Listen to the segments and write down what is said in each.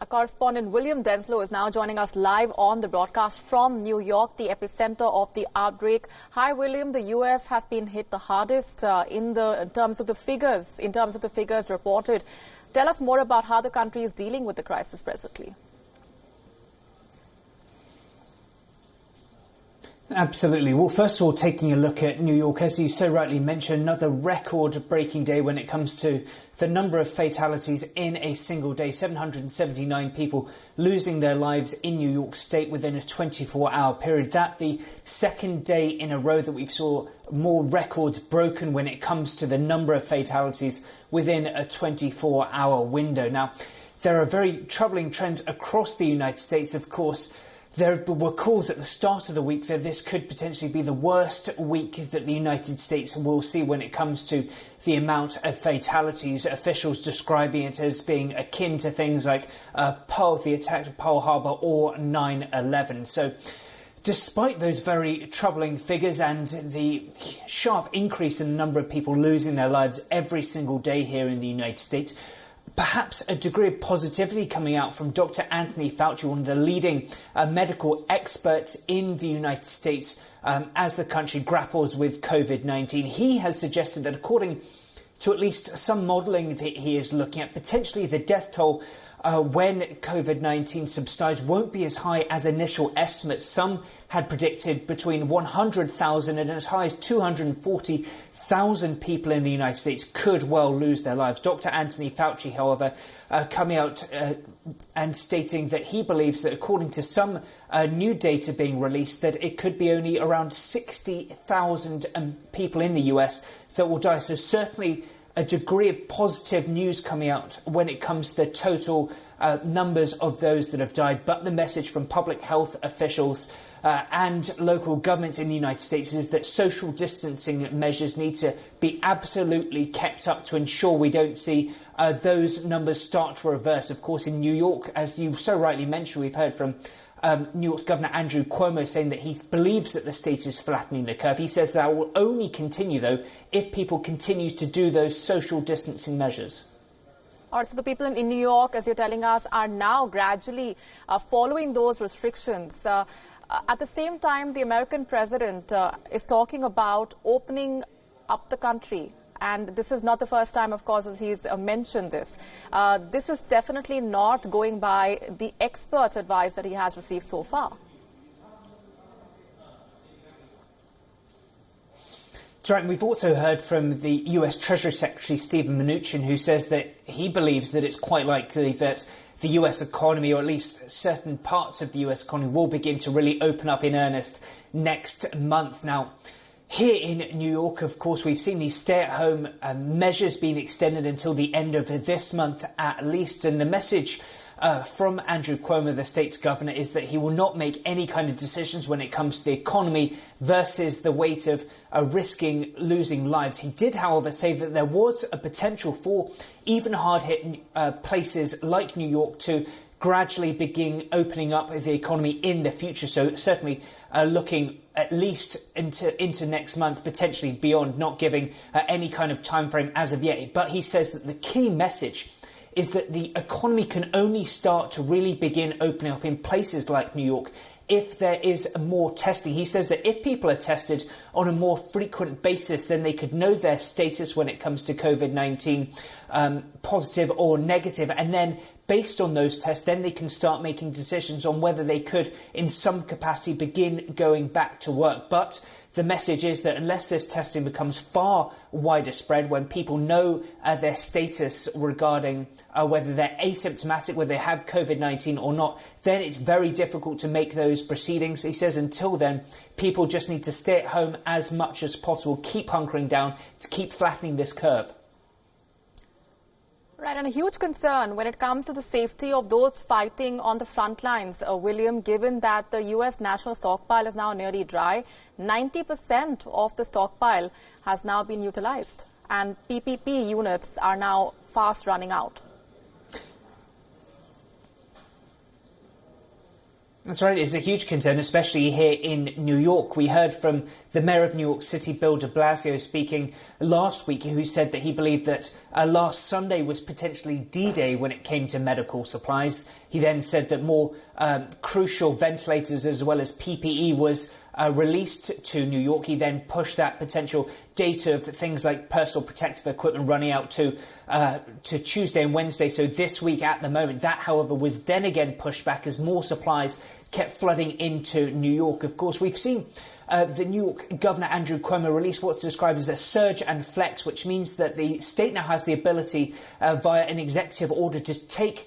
Our correspondent William Denslow is now joining us live on the broadcast from New York, the epicenter of the outbreak. Hi, William. The U.S. has been hit the hardest in terms of the figures reported. Tell us more about how the country is dealing with the crisis presently. Absolutely. Well, first of all, taking a look at New York, as you so rightly mentioned, another record-breaking day when it comes to the number of fatalities in a single day. 779 people losing their lives in New York State within a 24-hour period. That the second day in a row that we've saw more records broken when it comes to the number of fatalities within a 24-hour window. Now, there are very troubling trends across the United States, of course. There were calls at the start of the week that this could potentially be the worst week that the United States will see when it comes to the amount of fatalities. Officials describing it as being akin to things like the attack at Pearl Harbor or 9/11. So despite those very troubling figures and the sharp increase in the number of people losing their lives every single day here in the United States, perhaps a degree of positivity coming out from Dr. Anthony Fauci, one of the leading medical experts in the United States as the country grapples with COVID-19. He has suggested that according to at least some modelling that he is looking at, potentially the death toll when COVID-19 subsides won't be as high as initial estimates. Some had predicted between 100,000 and as high as 240,000 people in the United States could well lose their lives. Dr. Anthony Fauci, however, coming out and stating that he believes that according to some new data being released, that it could be only around 60,000 people in the US that will die. So certainly a degree of positive news coming out when it comes to the total numbers of those that have died. But the message from public health officials and local governments in the United States is that social distancing measures need to be absolutely kept up to ensure we don't see those numbers start to reverse. Of course, in New York, as you so rightly mentioned, we've heard from New York's Governor Andrew Cuomo saying that he believes that the state is flattening the curve. He says that will only continue, though, if people continue to do those social distancing measures. All right, so the people in New York, as you're telling us, are now gradually following those restrictions. At the same time, the American president is talking about opening up the country. And this is not the first time, of course, as he's mentioned this. This is definitely not going by the experts' advice that he has received so far. That's right. And we've also heard from the US Treasury Secretary, Steven Mnuchin, who says that he believes that it's quite likely that the US economy, or at least certain parts of the US economy, will begin to really open up in earnest next month. Now, here in New York, of course, we've seen these stay-at-home measures being extended until the end of this month at least. And the message from Andrew Cuomo, the state's governor, is that he will not make any kind of decisions when it comes to the economy versus the weight of risking losing lives. He did, however, say that there was a potential for even hard-hit places like New York to gradually begin opening up the economy in the future. So certainly looking at least into next month, potentially beyond, not giving any kind of time frame as of yet. But he says that the key message is that the economy can only start to really begin opening up in places like New York if there is more testing. He says that if people are tested on a more frequent basis, then they could know their status when it comes to COVID-19, positive or negative, and then based on those tests, then they can start making decisions on whether they could, in some capacity, begin going back to work. But the message is that unless this testing becomes far wider spread, when people know their status regarding whether they're asymptomatic, whether they have COVID-19 or not, then it's very difficult to make those proceedings. He says until then, people just need to stay at home as much as possible, keep hunkering down to keep flattening this curve. Right, and a huge concern when it comes to the safety of those fighting on the front lines, William, given that the U.S. national stockpile is now nearly dry. 90% of the stockpile has now been utilized, and PPE units are now fast running out. That's right, it's a huge concern, especially here in New York. We heard from the Mayor of New York City, Bill de Blasio, speaking last week, who said that he believed that last Sunday was potentially D-Day when it came to medical supplies. He then said that more crucial ventilators as well as PPE was released to New York. He then pushed that potential date of things like personal protective equipment running out to Tuesday and Wednesday, so this week at the moment. That, however, was then again pushed back as more supplies kept flooding into New York. Of course, we've seen the New York Governor Andrew Cuomo release what's described as a surge and flex, which means that the state now has the ability via an executive order to take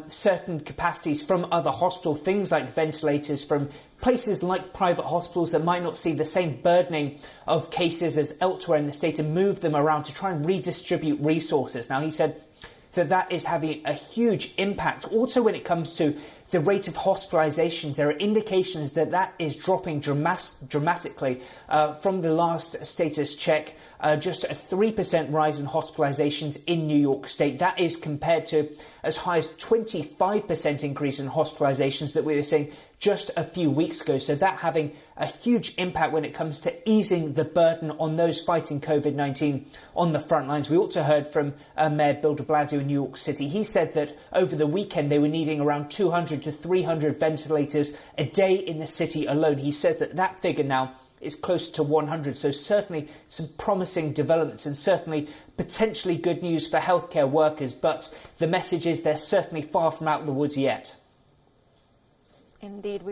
certain capacities from other hospitals, things like ventilators, from places like private hospitals that might not see the same burdening of cases as elsewhere in the state, and move them around to try and redistribute resources. Now, he said that is having a huge impact. Also, when it comes to the rate of hospitalizations, there are indications that is dropping dramatically from the last status check. Just a 3% rise in hospitalizations in New York State. That is compared to as high as 25% increase in hospitalizations that we were seeing just a few weeks ago. So that having a huge impact when it comes to easing the burden on those fighting COVID-19 on the front lines. We also heard from Mayor Bill de Blasio in New York City. He said that over the weekend they were needing around 200 to 300 ventilators a day in the city alone. He said that figure now is close to 100. So certainly some promising developments and certainly potentially good news for healthcare workers. But the message is they're certainly far from out of the woods yet. Indeed.